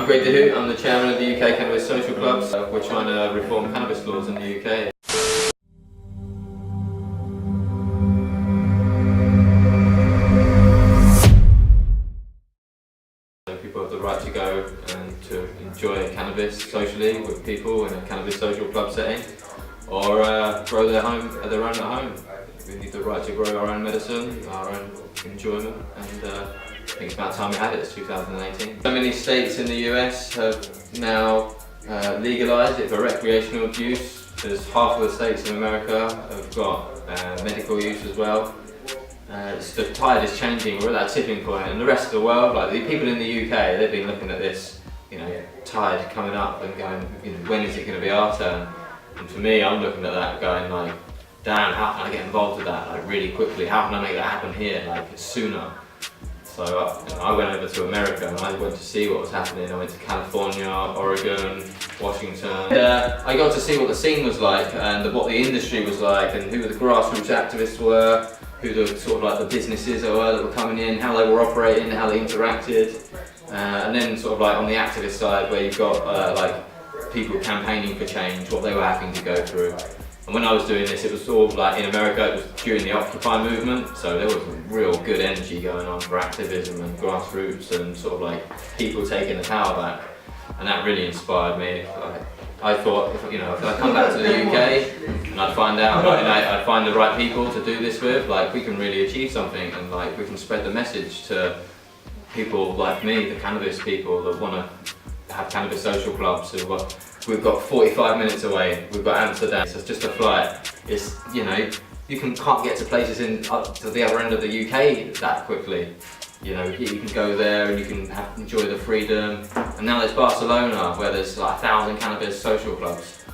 Greg De Hoedt, I'm the chairman of the UK Cannabis Social Clubs. We're trying to reform cannabis laws in the UK. People have the right to go and to enjoy cannabis socially with people in a cannabis social club setting, or grow their own at home. We need the right to grow our own medicine, our own enjoyment, and I think it's about time we had it. It's 2018. So many states in the US have now legalized it for recreational use. There's half of the states in America have got medical use as well. The tide is changing. We're at that tipping point, and the rest of the world, like the people in the UK, they've been looking at this, tide coming up and going, when is it going to be our turn? And for me, I'm looking at that, going like, damn, how can I get involved with that, like really quickly? How can I make that happen here, like sooner? So I went over to America and I went to see what was happening. I went to California, Oregon, Washington. I got to see what the scene was like and what the industry was like, and who the grassroots activists were, who the sort of like the businesses that were coming in, how they were operating, how they interacted, and then sort of like on the activist side where you've got like people campaigning for change, what they were having to go through. And when I was doing this, it was sort of like in America, it was during the Occupy movement, so there was real good energy going on for activism and grassroots and sort of like people taking the power back, and that really inspired me. I thought, if I come back to the UK and I'd find out, I'd find the right people to do this with, like we can really achieve something, and like we can spread the message to people like me, the cannabis people that want to have cannabis social clubs. We've got 45 minutes away, we've got Amsterdam, so it's just a flight. It's, you can't get to places up to the other end of the UK that quickly. You can go there and you can enjoy the freedom. And now there's Barcelona, where there's like 1,000 cannabis social clubs.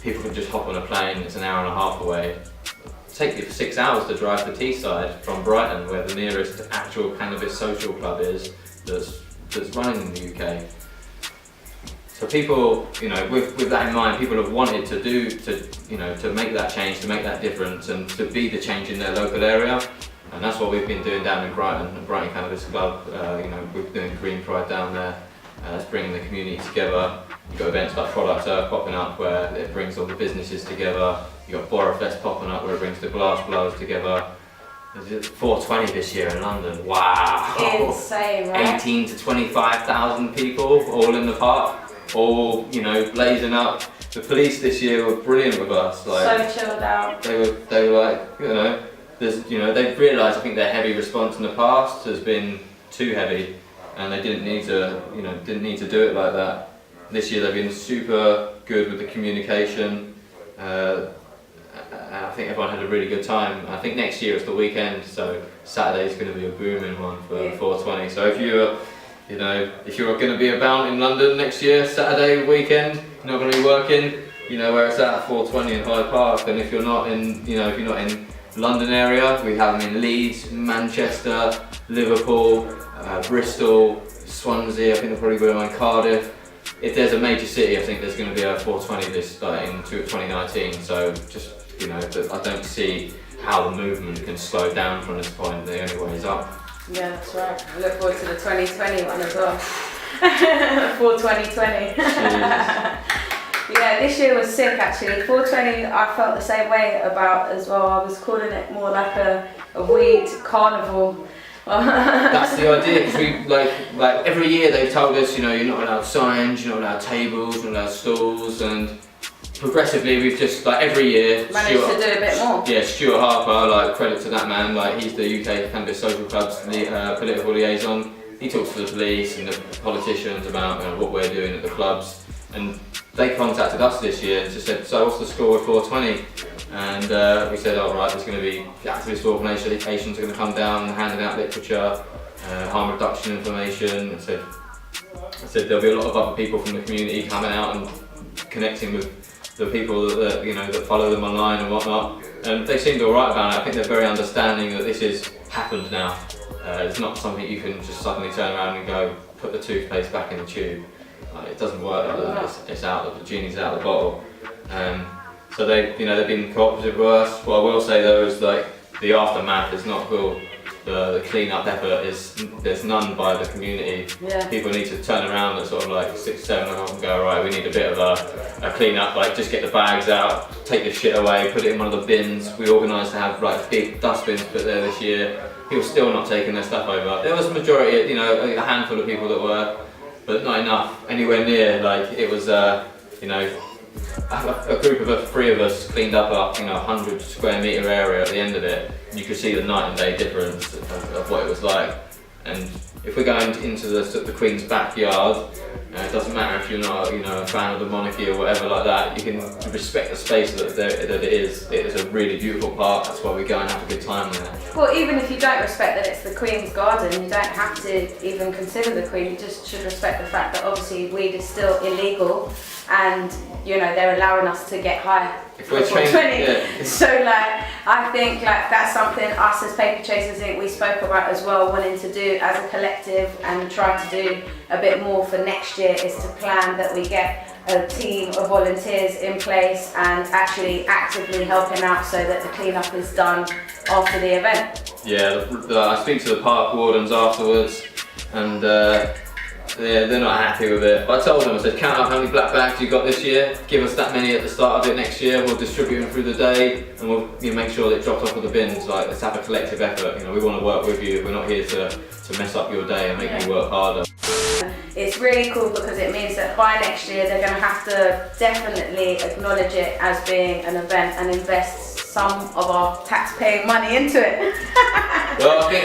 People can just hop on a plane, it's an hour and a half away. It'll take you 6 hours to drive to Teesside from Brighton, where the nearest actual cannabis social club is that's running in the UK. So people, with that in mind, people have wanted to make that change, to make that difference, and to be the change in their local area. And that's what we've been doing down in Brighton, the Brighton Cannabis Club. We're doing Green Pride down there. It's bringing the community together. You've got events like Product Earth popping up, where it brings all the businesses together. You've got Borafest popping up, where it brings the glass blowers together. There's 420 this year in London. Wow! Insane, right? 18 to 25,000 people, all in the park. All blazing up. The police this year were brilliant with us. Like, so chilled out. They were like, they've realised, I think their heavy response in the past has been too heavy, and they didn't need to do it like that. This year they've been super good with the communication. I think everyone had a really good time. I think next year it's the weekend, so Saturday's going to be a booming one for 420. So if you're going to be about in London next year, Saturday weekend, you're not going to be working, where it's at 420 in Hyde Park. And if you're not in, if you're not in London area, we have them in Leeds, Manchester, Liverpool, Bristol, Swansea. I think they'll probably be in Cardiff. If there's a major city, I think there's going to be a 420 this in 2019. So just, I don't see how the movement can slow down from this point. The only way is up. Yeah, that's right. I look forward to the 2020 one as well. For 2020. Yeah, this year was sick actually. 420 I felt the same way about as well. I was calling it more like a weed carnival. That's the idea, because we like every year they've told us, you're not allowed signs, you're not allowed tables, you're not allowed stalls, and progressively we've just every year managed to do a bit more. Yeah, Stuart Harper, credit to that man, he's the UK Cannabis Social Club's political liaison. He talks to the police and the politicians about what we're doing at the clubs, and they contacted us this year and just said, so what's the score with 420? And we said, alright, there's going to be activist organisations are going to come down handing out literature, harm reduction information. I said there'll be a lot of other people from the community coming out and connecting with the people that follow them online and whatnot, and they seemed alright about it. I think they're very understanding that this has happened now. It's not something you can just suddenly turn around and go, put the toothpaste back in the tube. It doesn't work like that. It's out, the genie's out of the bottle. So they've been cooperative with us. What I will say though is the aftermath is not cool. the clean-up effort there's none by the community. Yeah. People need to turn around at sort of like 6, 7 o'clock and go, right, we need a bit of a clean-up, like just get the bags out, take the shit away, put it in one of the bins. We organised to have like big dustbins put there this year. People still not taking their stuff over. There was a majority, you know, a handful of people that were, but not enough, anywhere near. Like it was, you know, a group of 3 of us cleaned up a 100 square metre area at the end of it. You could see the night and day difference of what it was like. And if we're going into the Queen's backyard, it doesn't matter if you're not, you know, a fan of the monarchy or whatever like that. You can respect the space that it is. It is a really beautiful park. That's why we go and have a good time there. Well, even if you don't respect that it's the Queen's garden, you don't have to even consider the Queen. You just should respect the fact that obviously weed is still illegal, and you know they're allowing us to get high. If we're trained, yeah. So like, I think like that's something us as Paperchasers Inc. we spoke about as well, wanting to do as a collective and try to do a bit more for next year, is to plan that we get a team of volunteers in place and actually actively helping out so that the cleanup is done after the event. Yeah, I speak to the park wardens afterwards, and they're not happy with it. But I told them, I said, count up how many black bags you got this year, give us that many at the start of it next year, we'll distribute them through the day, and we'll make sure that it drops off of the bins. Like, let's have a collective effort. You know, we want to work with you. We're not here to mess up your day and make you work harder. It's really cool because it means that by next year they're going to have to definitely acknowledge it as being an event and invest some of our tax-paying money into it. Well, I think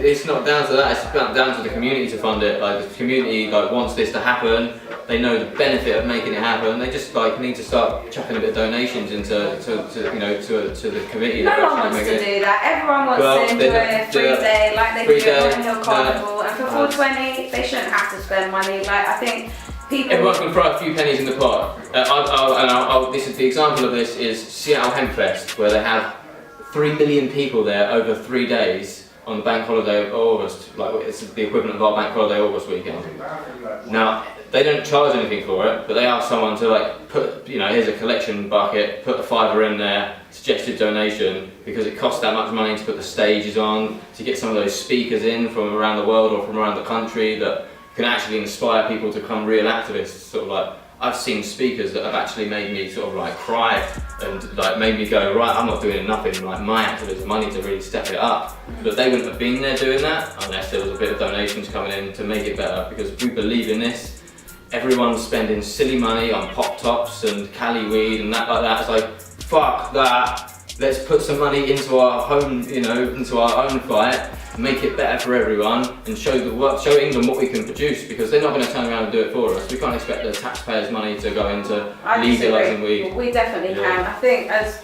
it's not down to that. It's down to the community to fund it. Like the community wants this to happen. They know the benefit of making it happen. They just need to start chucking a bit of donations into to the committee. No one wants to do that. Everyone wants to enjoy a free day, like they do at Rotten Hill Carnival. And for 420, they shouldn't have to spend money. Like I think people. Everyone can throw a few pennies in the pot. This is the example of this is Seattle Hempfest, where they have 3 million people there over 3 days on the bank holiday of August. Like it's the equivalent of our bank holiday August weekend. Now they don't charge anything for it, but they ask someone to put, here's a collection bucket, put a $5 in there, suggested donation, because it costs that much money to put the stages on, to get some of those speakers in from around the world or from around the country that can actually inspire people to become real activists. I've seen speakers that have actually made me cry and made me go, right, I'm not doing nothing, my activism, I need to really step it up. But they wouldn't have been there doing that unless there was a bit of donations coming in to make it better, because we believe in this. Everyone's spending silly money on pop tops and Cali weed and that like that. It's like, fuck that. Let's put some money into our home, into our own fight, make it better for everyone, and show England what we can produce, because they're not going to turn around and do it for us. We can't expect the taxpayers' money to go into legalising weed. We definitely can. I think as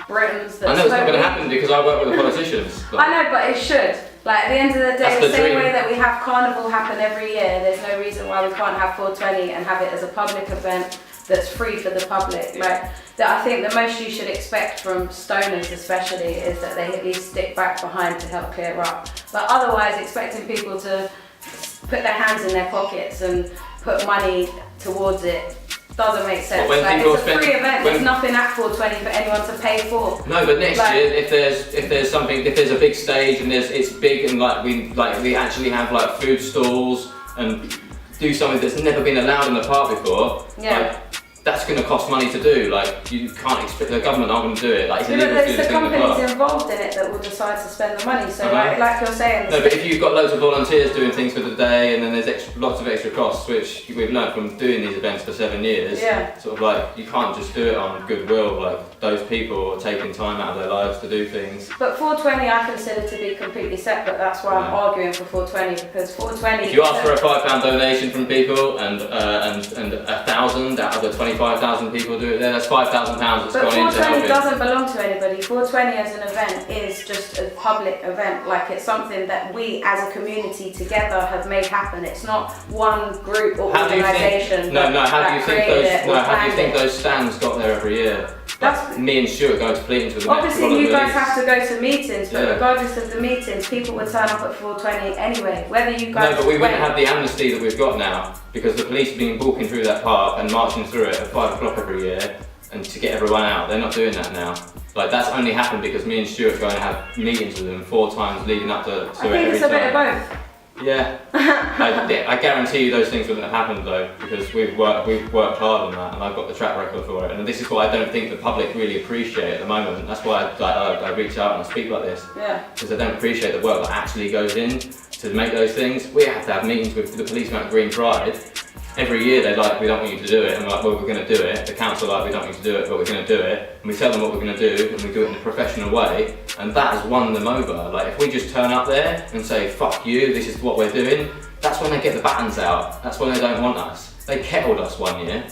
Britons. I know it's not going to happen because I work with the politicians. I know, but it should. At the end of the day, the same way that we have Carnival happen every year, there's no reason why we can't have 420 and have it as a public event that's free for the public. I think the most you should expect from stoners especially is that they at least stick back behind to help clear up. But otherwise, expecting people to put their hands in their pockets and put money towards it doesn't make sense. It's a free event. There's nothing at 420 for anyone to pay for. No, but next year, if there's a big stage and it's big and we actually have food stalls and do something that's never been allowed in the park before. Yeah. That's going to cost money to do. You can't expect the government aren't going to do it. It's the companies involved in it that will decide to spend the money. So like you're saying. No, but if you've got loads of volunteers doing things for the day, and then there's lots of extra costs, which we've learned from doing these events for 7 years. Yeah. You can't just do it on goodwill. Those people are taking time out of their lives to do things. But 420 I consider to be completely separate. That's why I'm arguing for 420, because 420. If you ask for a £5 donation from people and 1,000 out of the 25,000 people do it there, that's £5,000 that's gone into helping. But 420 doesn't belong to anybody. 420 as an event is just a public event. It's something that we as a community together have made happen. It's not one group or organisation. How do you think those stands got there every year? Me and Stuart go to Fleetings with the obviously you guys have to go to meetings, but regardless of the meetings, people would turn up at 420 anyway, whether you guys... No, but we wouldn't have the amnesty that we've got now, because the police have been walking through that park and marching through it at 5 o'clock every year, and to get everyone out. They're not doing that now. Like that's only happened because me and Stuart go and have meetings with them 4 times leading up to I think it's a bit of both. Yeah, I guarantee you those things wouldn't have happened though, because we've worked hard on that, and I've got the track record for it. And this is what I don't think the public really appreciate at the moment. That's why I reach out and I speak like this. Yeah. Because they don't appreciate the work that actually goes in to make those things. We have to have meetings with the policeman at Green Pride. Every year they're like, we don't want you to do it, and we're like, well, we're going to do it. The council are like, we don't want you to do it, but we're going to do it. And we tell them what we're going to do, and we do it in a professional way, and that has won them over. Like, if we just turn up there and say, fuck you, this is what we're doing, that's when they get the batons out. That's when they don't want us. They kettled us one year.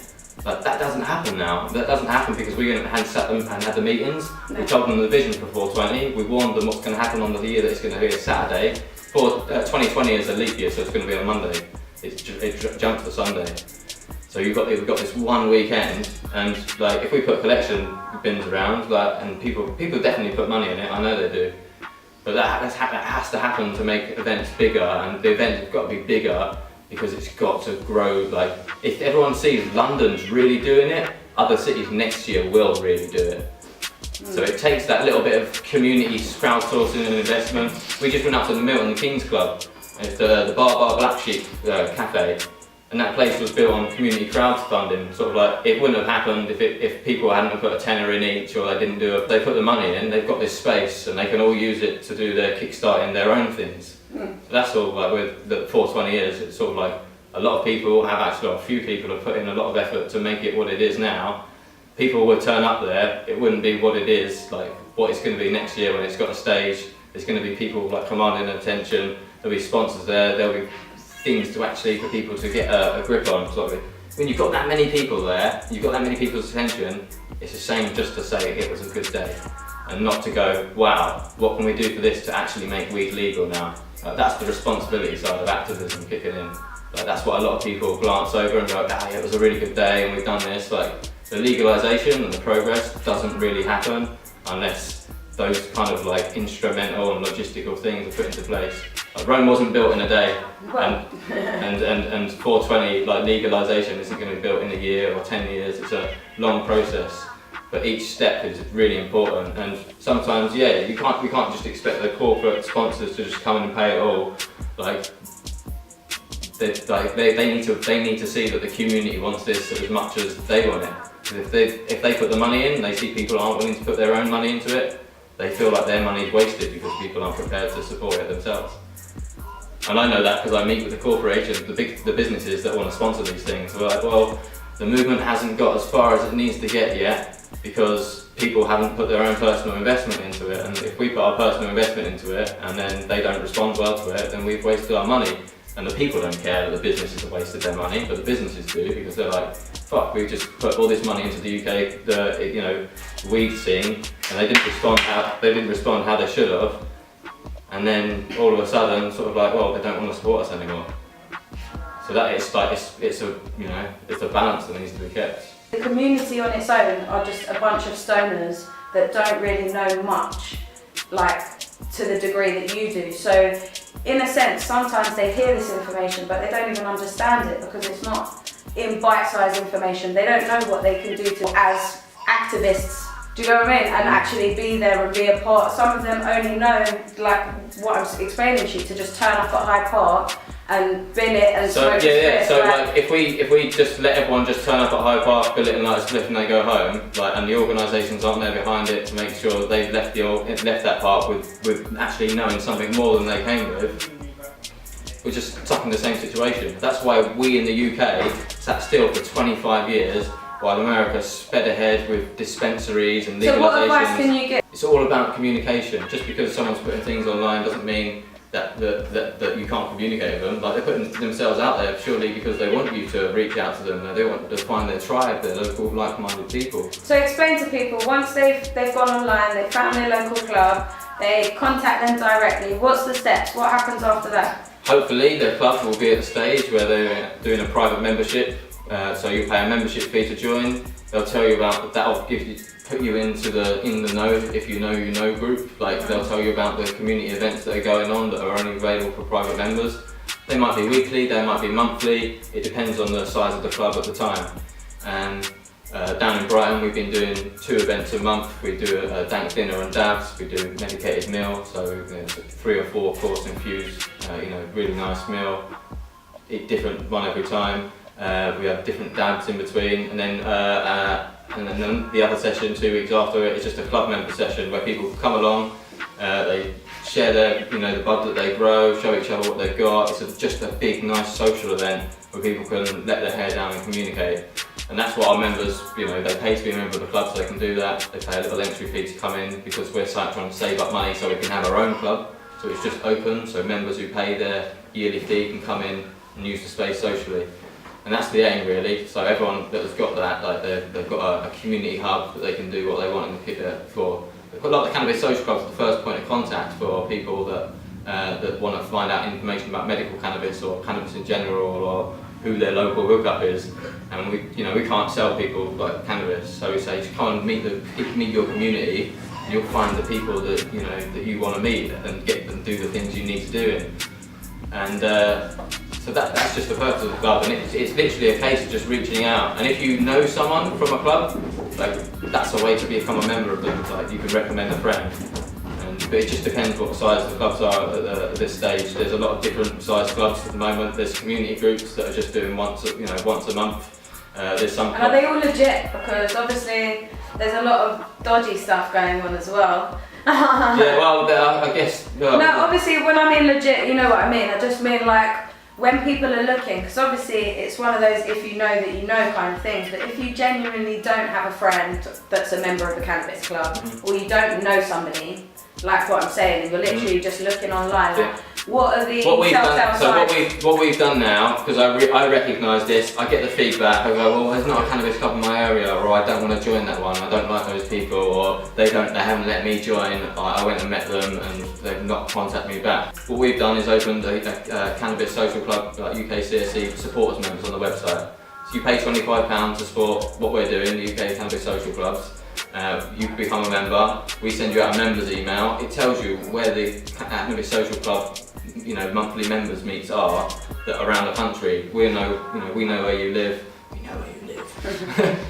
Like, that doesn't happen now. That doesn't happen because we sat them and had the meetings. No. We told them the vision for 420. We warned them what's going to happen on the year that it's going to be a Saturday. 2020 is a leap year, so it's going to be on Monday. It jumped to Sunday. So we've got this one weekend, and like if we put collection bins around, like, and people definitely put money in it. I know they do, but that has to happen to make events bigger, and the events have got to be bigger because it's got to grow. Like if everyone sees London's really doing it, other cities next year will really do it. So it takes that little bit of community crowdsourcing and investment. We just went up to the Milton Keynes Club. It's the Bar Black Sheep cafe, and that place was built on community crowdfunding. Sort of like it wouldn't have happened if people hadn't put a tenner in each, or they didn't do it. They put the money in. They've got this space, and they can all use it to do their kickstarting their own things. So that's all. Like with the 420 years, it's sort of like a lot of people have actually, a few people have put in a lot of effort to make it what it is now. People would turn up there. It wouldn't be what it is, like what it's going to be next year when it's got a stage. There's going to be people like commanding attention. There'll be sponsors there, there'll be things to actually for people to get a grip on. Sort of. When you've got that many people there, you've got that many people's attention, it's a shame just to say it was a good day and not to go, wow, what can we do for this to actually make weed legal now? That's the responsibility side of activism kicking in. Like, that's what a lot of people glance over and go, yeah, it was a really good day and we've done this. Like, the legalisation and the progress doesn't really happen unless those kind of like instrumental and logistical things are put into place. Like Rome wasn't built in a day, and 420 like legalisation isn't going to be built in a year or 10 years. It's a long process, but each step is really important. And sometimes, yeah, we can't just expect the corporate sponsors to just come in and pay it all. Like they need to see that the community wants this as much as they want it. Because if they put the money in, and they see people aren't willing to put their own money into it, they feel like their money is wasted because people aren't prepared to support it themselves. And I know that because I meet with the corporations, the businesses that want to sponsor these things. We're like, well, the movement hasn't got as far as it needs to get yet because people haven't put their own personal investment into it. And if we put our personal investment into it and then they don't respond well to it, then we've wasted our money. And the people don't care that the businesses have wasted their money, but the businesses do, because they're like, fuck, we just put all this money into the UK, weed scene, and they didn't respond how they should have. And then all of a sudden, sort of like, well, they don't want to support us anymore. So that is like, it's a balance that needs to be kept. The community on its own are just a bunch of stoners that don't really know much, like to the degree that you do. So in a sense, sometimes they hear this information, but they don't even understand it because it's not in bite-sized information. They don't know what they can do as activists. Do you know what I mean? And actually be there and be a part. Some of them only know, like what I'm explaining to you, to just turn up at Hyde Park and bin it and smoke a spliff. So like if we just let everyone just turn up at Hyde Park, bill it and light a spliff and they go home, like, and the organisations aren't there behind it to make sure they've left that park with actually knowing something more than they came with, we're just stuck in the same situation. That's why we in the UK sat still for 25 years while America sped ahead with dispensaries and legalisations. So what advice can you give? It's all about communication. Just because someone's putting things online doesn't mean that you can't communicate with them. Like, they're putting themselves out there surely because they want you to reach out to them. They want to find their tribe, their local like-minded people. So explain to people, once they've gone online, they've found their local club, they contact them directly, what's the steps? What happens after that? Hopefully their club will be at the stage where they're doing a private membership. So you pay a membership fee to join. They'll tell you about that'll put you in the know if you know group. Like, they'll tell you about the community events that are going on that are only available for private members. They might be weekly, they might be monthly. It depends on the size of the club at the time. And Down in Brighton, we've been doing 2 events a month. We do a dank dinner and dabs. We do medicated meal, so 3 or 4 course infused, really nice meal. Eat different one every time. We have different dabs in between, and then the other session 2 weeks after it is just a club member session where people come along. They share their, the bud that they grow, show each other what they've got. It's just a big, nice social event where people can let their hair down and communicate. And that's what our members, they pay to be a member of the club, so they can do that. They pay a little entry fee to come in because we're trying to save up money so we can have our own club. So it's just open, so members who pay their yearly fee can come in and use the space socially. And that's the aim, really. So everyone that has got that, they've got a community hub that they can do what they want for. A lot of the cannabis social clubs are the first point of contact for people that want to find out information about medical cannabis or cannabis in general, or who their local hookup is. And we can't sell people like cannabis, so we say just come and meet your community. And you'll find the people that you want to meet and get them do the things you need to do in. And so that's just the purpose of the club, and it's literally a case of just reaching out. And if you know someone from a club, that's a way to become a member of them. You can recommend a friend. But it just depends what size the clubs are at this stage. There's a lot of different size clubs at the moment. There's community groups that are just doing once a month. There's some. And are they all legit? Because obviously there's a lot of dodgy stuff going on as well. Yeah, well, I guess. No, obviously when I mean legit, you know what I mean. I just mean when people are looking, because obviously it's one of those if you know that you know kind of things. But if you genuinely don't have a friend that's a member of a cannabis club, or you don't know somebody, like what I'm saying, and you're literally just looking online, what are the telltale signs? What we've done now, because I recognise this, I get the feedback, I go, well, there's not a cannabis club in my area, or I don't want to join that one, I don't like those people, or they haven't let me join. I went and met them and they've not contacted me back. What we've done is opened a cannabis social club, like UK CSC supporters members on the website. So you pay £25 to support what we're doing, the UK Cannabis Social Clubs. You become a member, we send you out a members email. It tells you where the Cannabis Social Club monthly members meets are that are around the country. We know where you live,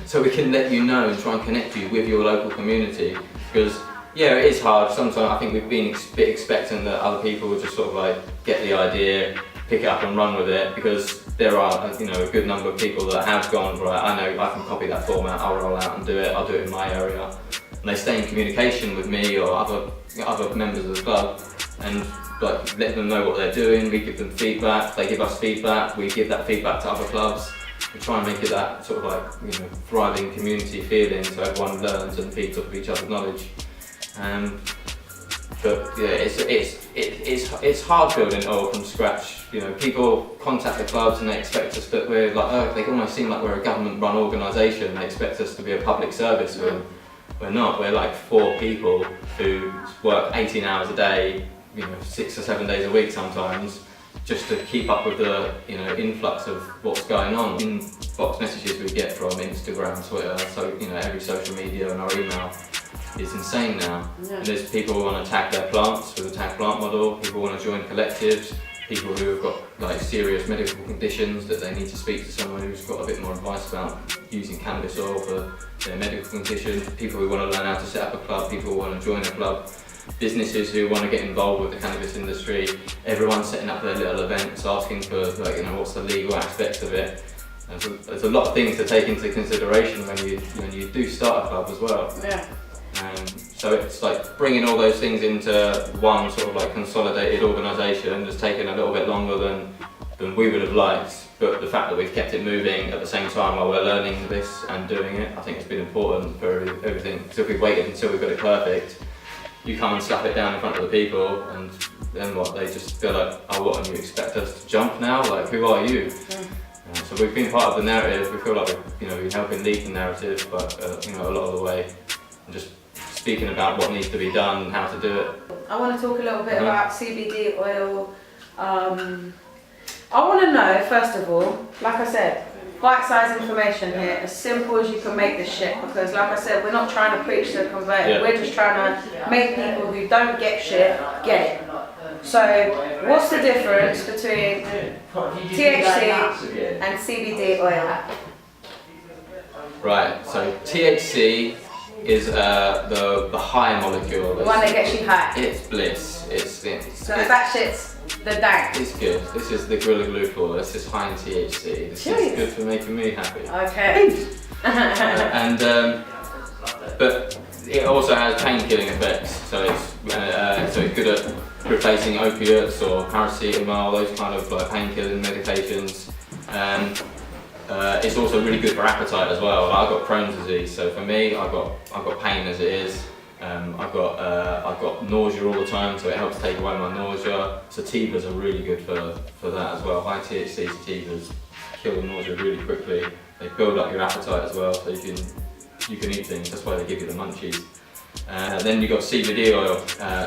so we can let you know and try and connect you with your local community. Because it is hard sometimes. I think we've been a bit expecting that other people will just sort of get the idea, pick it up and run with it, because there are a good number of people that have gone, right, I know I can copy that format, I'll roll out and do it, I'll do it in my area. And they stay in communication with me or other members of the club and let them know what they're doing. We give them feedback, they give us feedback, we give that feedback to other clubs. We try and make it that sort of thriving community feeling, so everyone learns and feeds off of each other's knowledge. But yeah, it's hard building it all from scratch. People contact the clubs and they expect us that we're they almost seem like we're a government-run organisation. They expect us to be a public service. We're not. We're 4 people who work 18 hours a day, 6 or 7 days a week sometimes, just to keep up with the influx of what's going on. Inbox messages we get from Instagram, Twitter, so every social media and our email. It's insane now. Yeah. And there's people who want to tag their plants with a tag plant model, people want to join collectives, people who have got serious medical conditions that they need to speak to someone who's got a bit more advice about using cannabis oil for their medical conditions, people who want to learn how to set up a club, people who want to join a club, businesses who want to get involved with the cannabis industry. Everyone's setting up their little events, asking for what's the legal aspects of it. There's a lot of things to take into consideration when you do start a club as well. Yeah. So it's bringing all those things into one sort of consolidated organisation has taken a little bit longer than we would have liked, but the fact that we've kept it moving at the same time while we're learning this and doing it, I think it's been important for everything. So if we waited until we've got it perfect, you come and slap it down in front of the people and then they just feel oh, what, and you expect us to jump now? Who are you? So we've been part of the narrative. We feel like we've been helping lead the narrative, but a lot of the way, and just speaking about what needs to be done and how to do it. I want to talk a little bit about CBD oil. I want to know, first of all, like I said, bite-sized information here, as simple as you can make this shit, because like I said, we're not trying to preach to convert. We're just trying to make people who don't get shit get it. So what's the difference between THC and CBD oil? Right, so THC is the high molecule. The one that gets you high. It's bliss. So that shit's the dank. It's good. This is the Gorilla Glue for. This is high in THC. This is good for making me happy. Okay. But it also has pain-killing effects. So it's good at replacing opiates or paracetamol, those kind of like pain-killing medications. It's also really good for appetite as well. I've got Crohn's disease, so for me, I've got pain as it is. I've got nausea all the time, so it helps take away my nausea. Sativas are really good for that as well. High THC sativas kill the nausea really quickly. They build up your appetite as well, so you can eat things. That's why they give you the munchies. Then you've got CBD oil.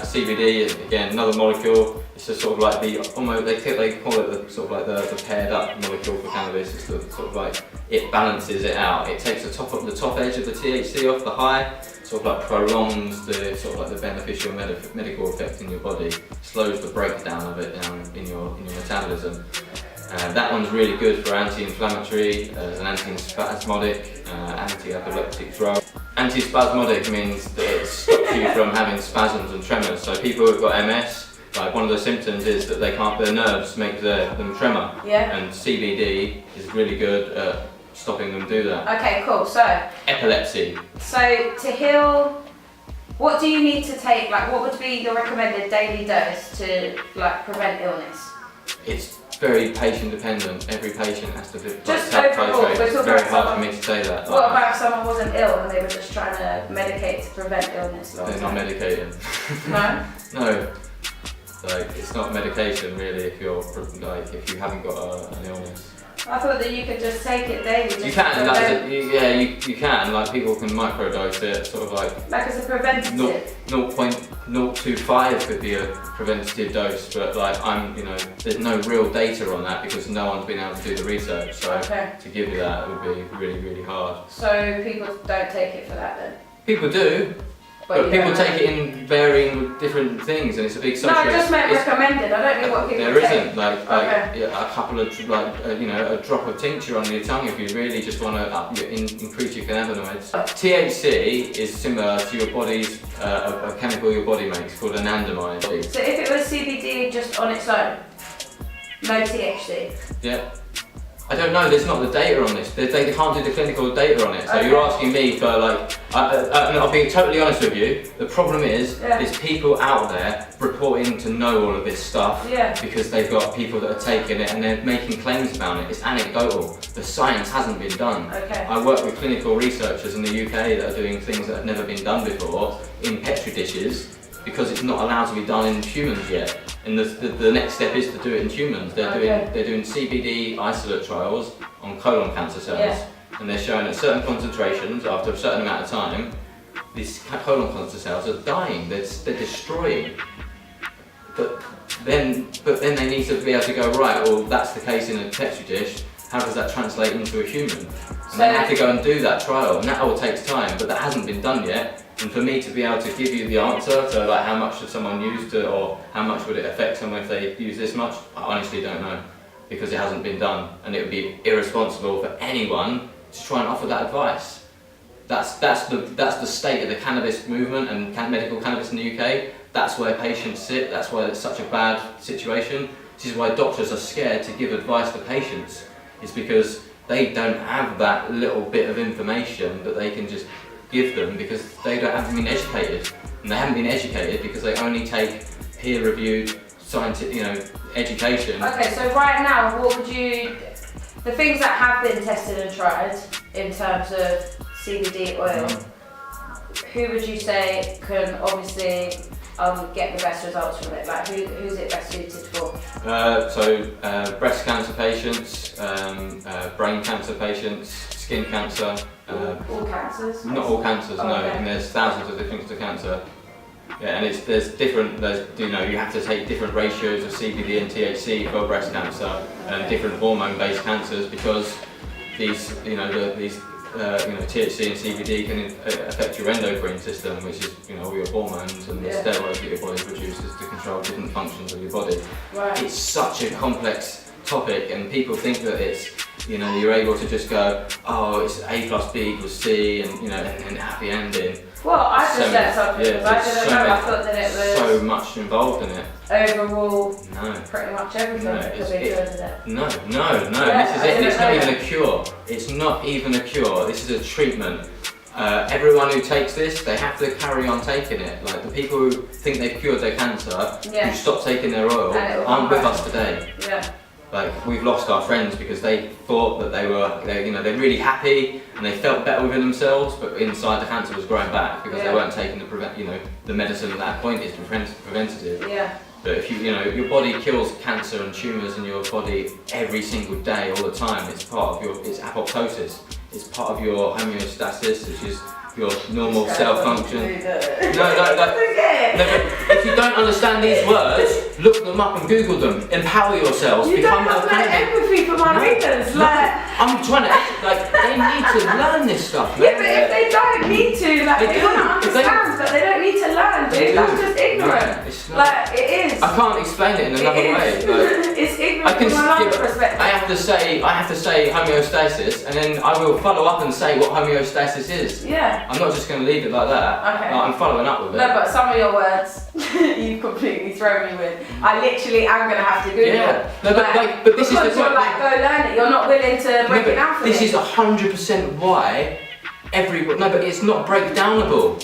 CBD is again another molecule. It's just sort of like they call it the sort of like the paired up molecule for cannabis. It's sort of like it balances it out. It takes the top edge of the THC off the high, sort of like prolongs the sort of like the beneficial medical effect in your body, slows the breakdown of it down in your metabolism. That one's really good for anti-inflammatory, as an anti-spasmodic, anti-epileptic drug. Anti-spasmodic means that it stops you from having spasms and tremors. So people who've got MS, like one of the symptoms is that their nerves make them tremor. Yeah. And CBD is really good at stopping them do that. Okay, cool. So epilepsy. So to heal, what do you need to take? Like, what would be your recommended daily dose to like prevent illness? It's very patient dependent. Every patient has to just overall. It's very hard for me to say that. What about if someone wasn't ill and they were just trying to medicate to prevent illness? They're not medicating. No. No. Like, it's not medication really if you haven't got an illness. I thought that you could just take it daily. You can, you can. Like people can microdose it, sort of like as a preventative. 0.025 could be a preventative dose, but like there's no real data on that because no one's been able to do the research. So to give you that would be really, really hard. So people don't take it for that then? People do. But people take it in varying different things, and it's a big social. No, I just meant recommended. I don't know what people take. There isn't a couple of a drop of tincture on your tongue if you really just want to increase your cannabinoids. THC is similar to your body's a chemical your body makes called anandamide. So if it was CBD just on its own, no THC. Yeah. I don't know, there's not the data on this. They can't do the clinical data on it. So you're asking me for I'll be totally honest with you. The problem is, there's people out there reporting to know all of this stuff because they've got people that are taking it and they're making claims about it. It's anecdotal. The science hasn't been done. I work with clinical researchers in the UK that are doing things that have never been done before in petri dishes because it's not allowed to be done in humans yet. And the next step is to do it in humans. They're doing CBD isolate trials on colon cancer cells, and they're showing at certain concentrations after a certain amount of time, these colon cancer cells are dying. They're destroying. But then they need to be able to go right. Well, that's the case in a petri dish. How does that translate into a human? And they have to go and do that trial, and that all takes time. But that hasn't been done yet. And for me to be able to give you the answer to like how much should someone use or how much would it affect someone if they use this much, I honestly don't know because it hasn't been done, and it would be irresponsible for anyone to try and offer that advice. That's the state of the cannabis movement and medical cannabis in the UK. That's where patients sit. That's why it's such a bad situation. This is why doctors are scared to give advice to patients. It's because they don't have that little bit of information that they can just give them because they haven't been educated, and they haven't been educated because they only take peer-reviewed scientific, education. Okay, so right now, what would the things that have been tested and tried in terms of CBD oil, who would you say can obviously get the best results from it? Like who's it best suited for? Breast cancer patients, brain cancer patients, skin cancer. All cancers? Not all cancers, no. And there's thousands of different types of cancer. Yeah, and you have to take different ratios of CBD and THC for breast cancer and different hormone-based cancers because these THC and CBD can affect your endocrine system, which is all your hormones and the steroids that your body produces to control different functions of your body. Right. It's such a complex topic, and people think that it's You know, you're able to just go, oh, it's A plus B equals C, and you know, and happy ending. Well, I just let something because I didn't know. I thought that it was so much involved in it. Overall, pretty much everything could be cured with it. No. Yeah, this is it. It's not even a cure. It's not even a cure. This is a treatment. Everyone who takes this, they have to carry on taking it. Like the people who think they've cured their cancer, who stop taking their oil, aren't with us today. Yeah. Like we've lost our friends because they thought that they're really happy and they felt better within themselves, but inside the cancer was growing back because they weren't taking the medicine at that point is preventative. Yeah. But if your body kills cancer and tumours in your body every single day, all the time. It's part of it's apoptosis. It's part of your homeostasis, which is your normal cell function. If you don't understand these words, look them up and Google them. Empower yourselves. You don't have empathy for my readers. I'm trying to, they need to learn this stuff. Yeah, but if they don't need to, they want to understand, but they don't need to learn, dude. That's just ignorant. It is. I can't explain it in another way. It's ignorant from another perspective. I have to say homeostasis, and then I will follow up and say what homeostasis is. Yeah. I'm not just going to leave it like that. Okay. I'm following up with it. No, but some of your words, you completely throw me with. I literally am going to have to Google it. Yeah. No, but this is the point. You're go learn it. You're not willing to break it down for me. This is 100% why but it's not breakdownable.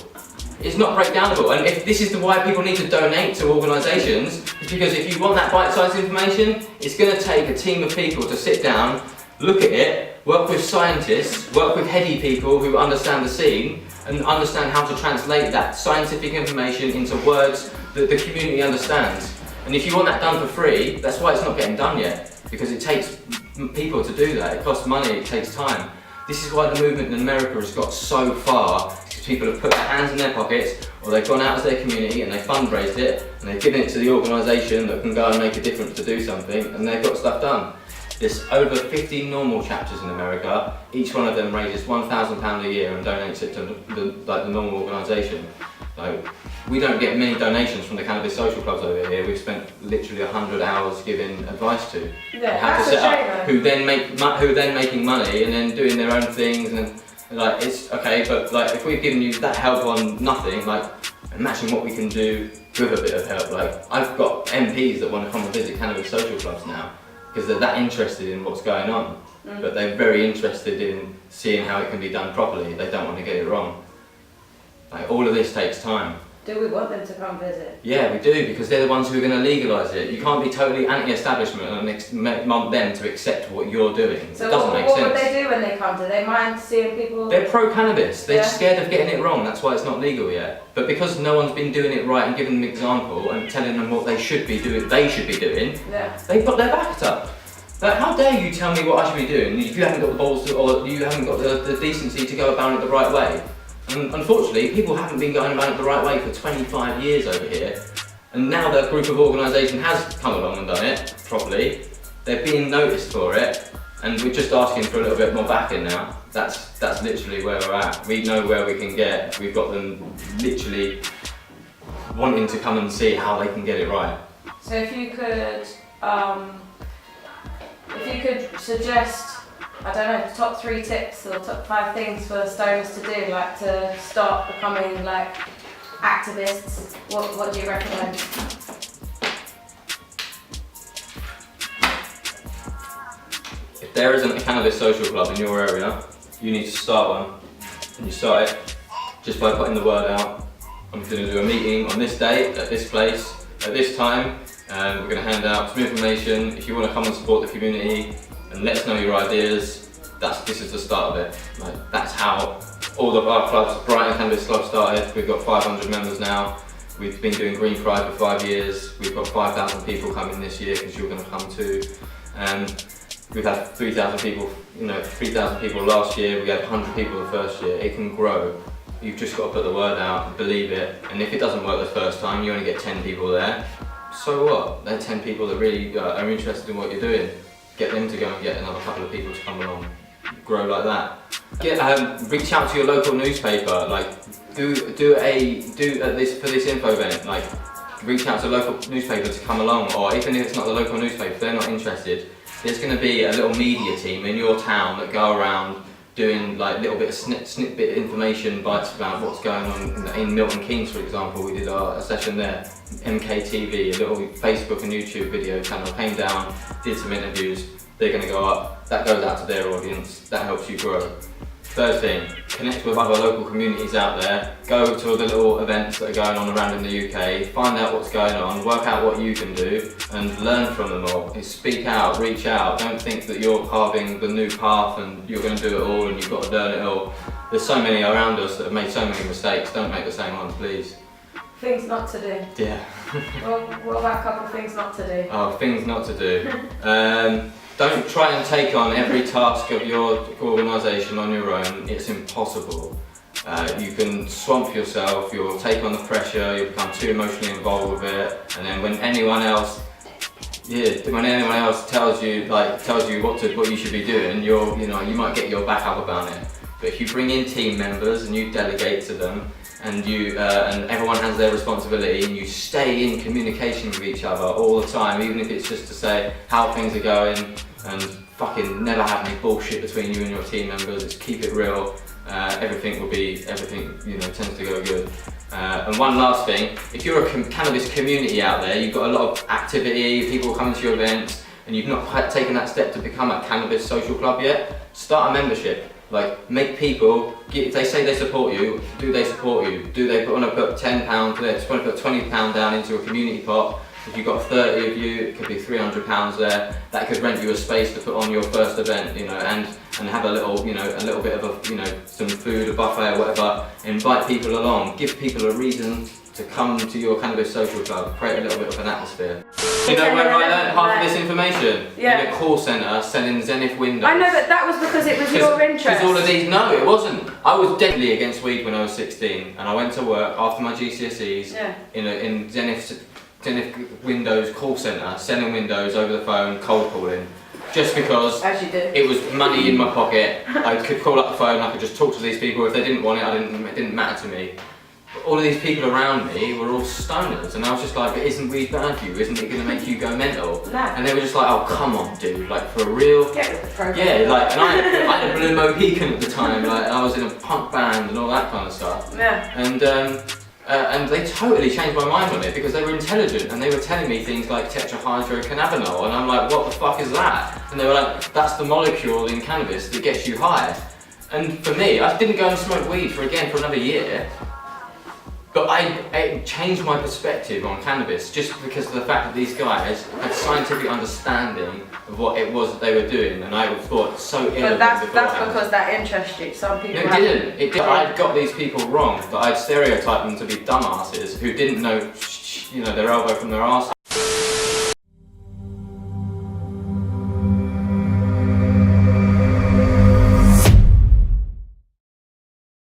It's not breakdownable, and if this is why people need to donate to organisations, it's because if you want that bite-sized information, it's going to take a team of people to sit down, look at it, work with scientists, work with heady people who understand the scene, and understand how to translate that scientific information into words that the community understands. And if you want that done for free, that's why it's not getting done yet, because it takes people to do that. It costs money, it takes time. This is why the movement in America has got so far. People have put their hands in their pockets, or they've gone out as their community and they fundraised it and they've given it to the organisation that can go and make a difference to do something, and they've got stuff done. There's over 50 normal chapters in America. Each one of them raises £1,000 a year and donates it to the normal organisation. We don't get many donations from the cannabis social clubs over here. We've spent literally 100 hours giving advice to how to set up, who then making money and then doing their own things, and it's okay. But if we've given you that help on nothing, imagine what we can do with a bit of help. I've got MPs that want to come and visit cannabis social clubs now because they're that interested in what's going on, but they're very interested in seeing how it can be done properly. They don't want to get it wrong. All of this takes time. Do we want them to come visit? Yeah, we do, because they're the ones who are going to legalise it. You can't be totally anti-establishment and want them to accept what you're doing. So it doesn't make sense. What would they do when they come? Do they mind seeing people? They're pro-cannabis. They're scared of getting it wrong. That's why it's not legal yet. But because no one's been doing it right and giving them an example and telling them what they should be doing, they've got their backs up. How dare you tell me what I should be doing if you haven't got the balls or you haven't got the decency to go about it the right way? And unfortunately, people haven't been going about it the right way for 25 years over here. And now that group of organisation has come along and done it properly, they're being noticed for it, and we're just asking for a little bit more backing now. That's literally where we're at. We know where we can get. We've got them literally wanting to come and see how they can get it right. So if you could suggest, I don't know, top 3 tips or top 5 things for stoners to do, to start becoming activists, what do you recommend? If there isn't a cannabis social club in your area, you need to start one. And you start it just by putting the word out. I'm going to do a meeting on this date, at this place, at this time, and we're going to hand out some information. If you want to come and support the community and let us know your ideas, this is the start of it. That's how all of our clubs, Brighton Cannabis Club, started. We've got 500 members now. We've been doing Green Pride for 5 years. We've got 5,000 people coming this year because you're going to come too. And we've had 3,000 people. 3,000 people last year. We had 100 people the first year. It can grow. You've just got to put the word out, believe it. And if it doesn't work the first time, you only get 10 people there. So what? They're 10 people that really are interested in what you're doing. Get them to go and get another couple of people to come along. Grow like that. Reach out to your local newspaper. Do this info event. Reach out to a local newspaper to come along, or even if it's not the local newspaper, if they're not interested, there's going to be a little media team in your town that go around doing like little bit of snippet information bites about what's going on in Milton Keynes, for example. We did a session there, MKTV, a little Facebook and YouTube video channel, came down, did some interviews. They're going to go up, that goes out to their audience, that helps you grow. Third thing, connect with other local communities out there, go to the little events that are going on around in the UK, find out what's going on, work out what you can do, and learn from them all. Speak out, reach out, don't think that you're carving the new path and you're going to do it all and you've got to learn it all. There's so many around us that have made so many mistakes, don't make the same ones, please. Things not to do. Yeah. Well, what about a couple of things not to do? Oh, things not to do. Don't try and take on every task of your organisation on your own, it's impossible. You can swamp yourself, you'll take on the pressure, you'll become too emotionally involved with it, and then when anyone else tells you what you should be doing, you might get your back up about it. But if you bring in team members and you delegate to them, and everyone has their responsibility, and you stay in communication with each other all the time, even if it's just to say how things are going, and fucking never have any bullshit between you and your team members, just keep it real, everything tends to go good. And one last thing, if you're a cannabis community out there, you've got a lot of activity, people coming to your events, and you've not quite taken that step to become a cannabis social club yet, start a membership. Like, make people, if they say they support you, do they support you? Do they want to put £10, do they want to put £20 down into a community pot? If you've got 30 of you, it could be £300 there. That could rent you a space to put on your first event, and have a little bit of some food, a buffet or whatever. Invite people along, give people a reason to come to your cannabis social club, create a little bit of an atmosphere. You know where I learned half of this information? Yeah. In a call centre selling Zenith windows. I know, but that was because it was your interest. Because all of these, no, it wasn't. I was deadly against weed when I was 16, and I went to work after my GCSEs in Zenith Windows call centre, selling windows over the phone, cold calling. Just because it was money in my pocket, I could call up the phone, I could just talk to these people. If they didn't want it, it didn't matter to me. But all of these people around me were all stoners, and I was just like, but isn't weed bad for you? Isn't it going to make you go mental? No. And they were just like, oh come on dude, like for real? Get with the program. Yeah, like, and I had a blue Mohican at the time, like I was in a punk band and all that kind of stuff. Yeah. And they totally changed my mind on it because they were intelligent and they were telling me things like tetrahydrocannabinol, and I'm like, what the fuck is that? And they were like, that's the molecule in cannabis that gets you high. And for me, I didn't go and smoke weed for another year, but I changed my perspective on cannabis just because of the fact that these guys had scientific understanding of what it was that they were doing, and I thought so ill But of them that's beforehand. because that interests you. Some people No, it didn't. It did. I'd got these people wrong, that I'd stereotyped them to be dumbasses who didn't know, their elbow from their arse.